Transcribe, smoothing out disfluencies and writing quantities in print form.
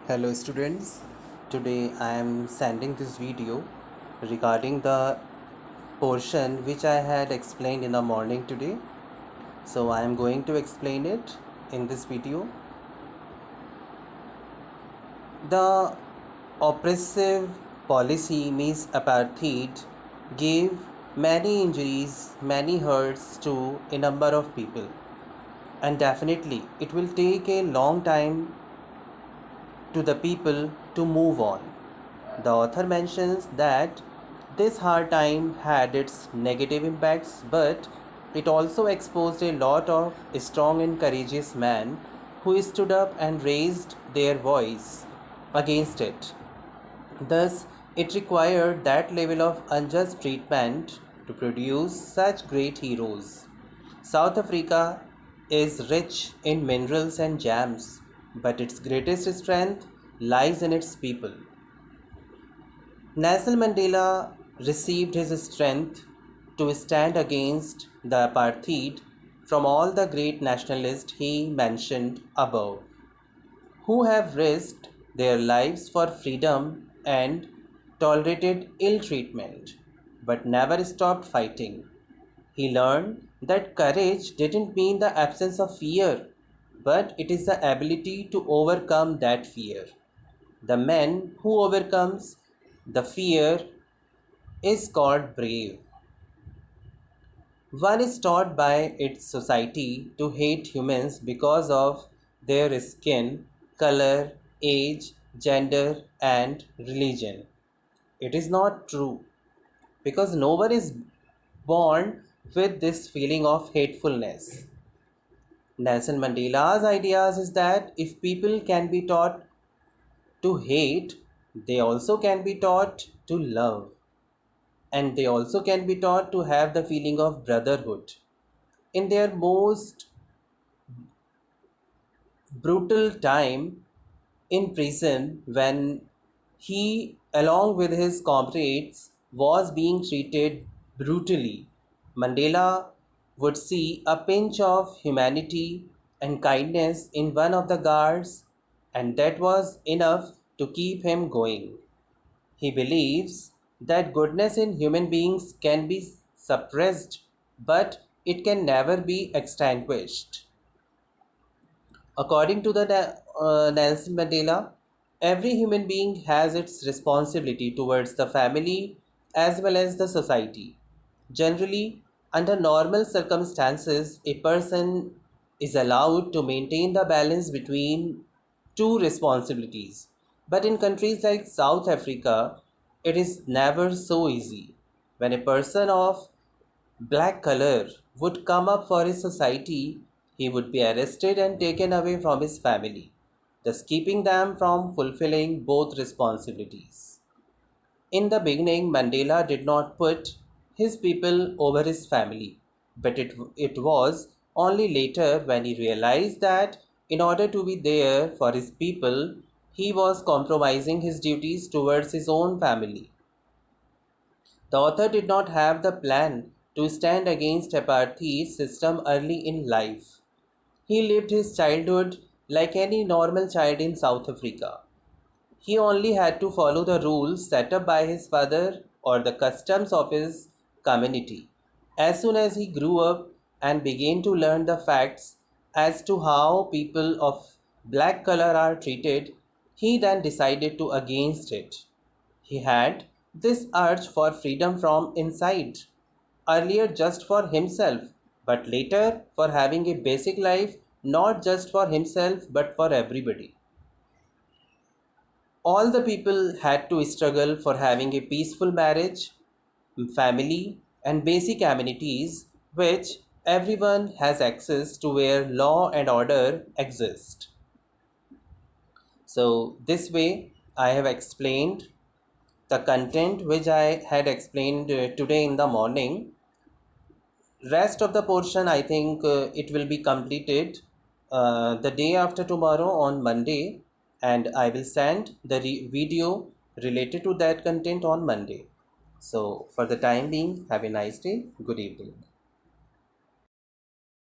Hello students, today I am sending this video regarding the portion which I had explained in the morning today. So I am going to explain it in this video. The oppressive policy means apartheid gave many injuries, many hurts to a number of people, and definitely it will take a long time to the people to move on. The author mentions that this hard time had its negative impacts, but it also exposed a lot of strong and courageous men who stood up and raised their voice against it. Thus, it required that level of unjust treatment to produce such great heroes. South Africa is rich in minerals and gems, but its greatest strength lies in its people. Nelson Mandela received his strength to stand against the apartheid from all the great nationalists he mentioned above, who have risked their lives for freedom and tolerated ill treatment, but never stopped fighting. He learned that courage didn't mean the absence of fear, but it is the ability to overcome that fear. The man who overcomes the fear is called brave. One is taught by its society to hate humans because of their skin, color, age, gender, and religion. It is not true because no one is born with this feeling of hatefulness. Nelson Mandela's ideas is that if people can be taught to hate, they also can be taught to love, and they also can be taught to have the feeling of brotherhood. In their most brutal time in prison, when he, along with his comrades, was being treated brutally, Mandela would see a pinch of humanity and kindness in one of the guards, and that was enough to keep him going. He believes that goodness in human beings can be suppressed, but it can never be extinguished. According to the Nelson Mandela, every human being has its responsibility towards the family as well as the society. Generally, under normal circumstances, a person is allowed to maintain the balance between two responsibilities. But in countries like South Africa, it is never so easy. When a person of black color would come up for his society, he would be arrested and taken away from his family, thus keeping them from fulfilling both responsibilities. In the beginning, Mandela did not put his people over his family, but it was only later when he realized that in order to be there for his people, he was compromising his duties towards his own family. The author did not have the plan to stand against apartheid system early in life. He lived his childhood like any normal child in South Africa. He only had to follow the rules set up by his father or the customs of his community. As soon as he grew up and began to learn the facts as to how people of black color are treated, he then decided to against it. He had this urge for freedom from inside, earlier just for himself, but later for having a basic life not just for himself but for everybody. All the people had to struggle for having a peaceful marriage, family, and basic amenities which everyone has access to where law and order exist. So, this way, I have explained the content which I had explained today in the morning. Rest of the portion, I think it will be completed the day after tomorrow on Monday, and I will send the video related to that content on Monday. So, for the time being, have a nice day. Good evening.